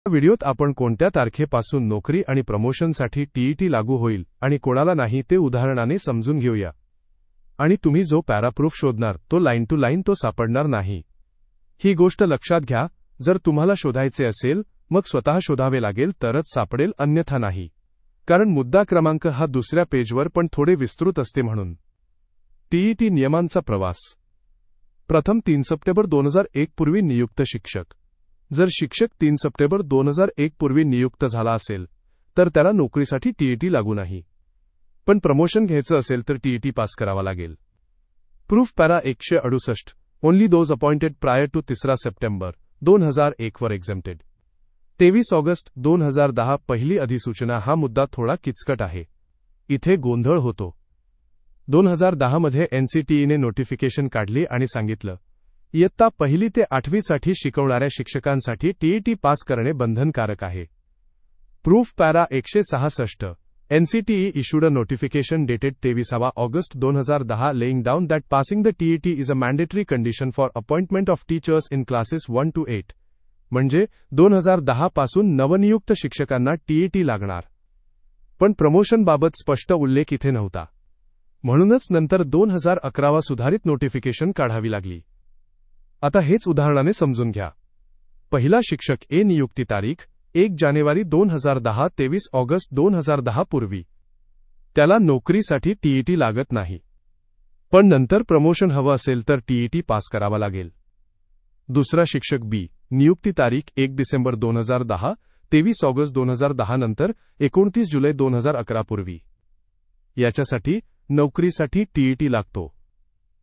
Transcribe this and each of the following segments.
व्हिडिओत आपण कोणत्या तारखेपासून नोकरी आणि प्रमोशनसाठी टीईटी लागू होईल आणि कोणाला नाही ते उदाहरणाने समजून घेऊया. आणि तुम्ही जो पॅराप्रूफ शोधणार तो लाईन टू लाईन तो सापडणार नाही. ही गोष्ट लक्षात घ्या, जर तुम्हाला शोधायचे असेल मग स्वतः शोधावे लागेल तरच सापडेल, अन्यथा नाही. कारण मुद्दा क्रमांक हा दुसऱ्या पेजवर पण थोडे विस्तृत असते म्हणून. टीईटी नियमांचा प्रवास. प्रथम 3 सप्टेंबर 2001 पूर्वी नियुक्त शिक्षक. जर शिक्षक 3 सप्टेंबर 2001 पूर्वी नियुक्त झाला असेल तर त्याला नोकरीसाठी टीईटी लागू नाही. पण प्रमोशन घ्यायचं असेल तर टीईटी पास करावा लागेल. Proof para 168. Only those appointed prior to 3 September 2001 वर एक्झेम्प्टेड. 23 ऑगस्ट 2010 पहिली अधिसूचना. हा मुद्दा थोडा किचकट आहे. इथे गोंधळ होतो. 2010 मध्ये एनसीटीईने नोटिफिकेशन काढली आणि सांगितलं इयत्ता 1 ते 8वी साठी शिकवणाऱ्या शिक्षकांसाठी टीईटी पास करणे बंधनकारक आहे. Proof para 166. NCTE issued a notification dated 23 August 2010 laying down that passing the TET is a mandatory condition for appointment of teachers in classes 1 to 8. म्हणजे 2010 पासून नवनियुक्त शिक्षकांना टीईटी लागणार. पण प्रमोशनबाबत स्पष्ट उल्लेख इथे नव्हता. म्हणूनच नंतर 2011 सुधारित नोटिफिकेशन काढावी लागली. आता हेच उदाहरणाने समजून घ्या. पहिला शिक्षक ए नियुक्ती तारीख 1 जानेवारी 2010 23 ऑगस्ट 2010 पूर्वी. त्याला नोकरीसाठी टीईटी लागत नाही. पण नंतर प्रमोशन हवं असेल तर टीईटी पास करावा लागेल. दुसरा शिक्षक बी नियुक्ती तारीख 1 डिसेंबर 2010 23 ऑगस्ट 2010 नंतर 29 जुलै 2011 पूर्वी. याच्यासाठी नोकरीसाठी टीईटी लागतो.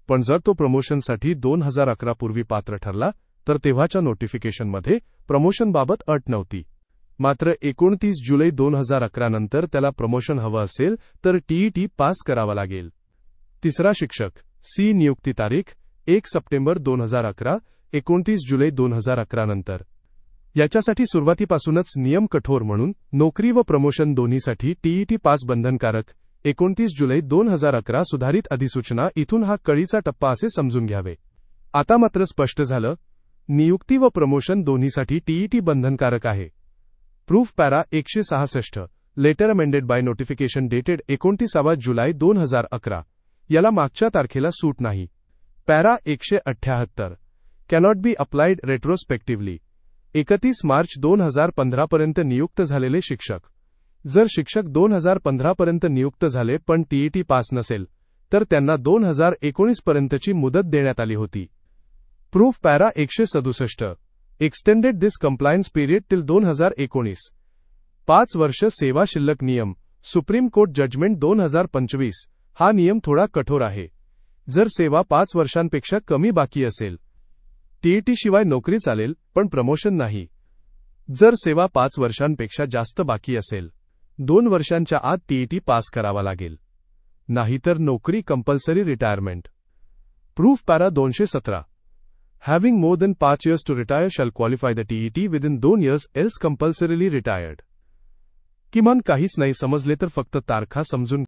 पण जर तो प्रमोशनसाठी 2011 पूर्वी पात्र ठरला तर तेव्हाच्या नोटिफिकेशनमध्ये प्रमोशनबाबत अट नव्हती. मात्र 29 जुलै 2011 नंतर त्याला प्रमोशन हवं असेल तर टीईटी पास करावा लागेल. तिसरा शिक्षक सी नियुक्ती तारीख 1 सप्टेंबर 2011 29 जुलै 2011 नंतर. याच्यासाठी सुरुवातीपासूनच नियम कठोर म्हणून नोकरी व प्रमोशन दोन्हीसाठी टीईटी पास बंधनकारक. 29 जुलै 2011 सुधारित अधिसूचना. इथून हा कळीचा टप्पा असे समजून घ्यावे. आता मात्र स्पष्ट झालं, नियुक्ती व प्रमोशन दोन्हीसाठी टीईटी बंधनकारक आहे. Proof para 166. Letter amended by notification dated 29 जुलै 2011. याला मागच्या तारखेला सूट नाही. Para 178. Cannot be applied retrospectively. 31 मार्च 2015 पर्यंत नियुक्त झालेले शिक्षक. जर शिक्षक 2015 पर्यंत नियुक्त झाले पण टीईटी पास नसेल तर त्यांना 2019 पर्यंतची मुदत देण्यात आली होती. Proof para 167. Extended this compliance period till 2019. 5 वर्ष सेवा शिल्लक नियम. Supreme Court judgment 2025. हा नियम थोडा कठोर आहे. जर सेवा 5 वर्षांपेक्षा कमी बाकी असेल टीईटी शिवाय नोकरी चालेल पण प्रमोशन नाही. जर सेवा 5 वर्षांपेक्षा जास्त बाकी असेल 2 वर्षांच्या आत टीईटी पास करावा लागेल. नाहीतर नोकरी compulsory retirement. Proof para 217. Having more than 5 years to retire shall qualify the TET within 2 years else compulsorily retired. किमान काहीच नाही समजले तर फक्त तारखा समजून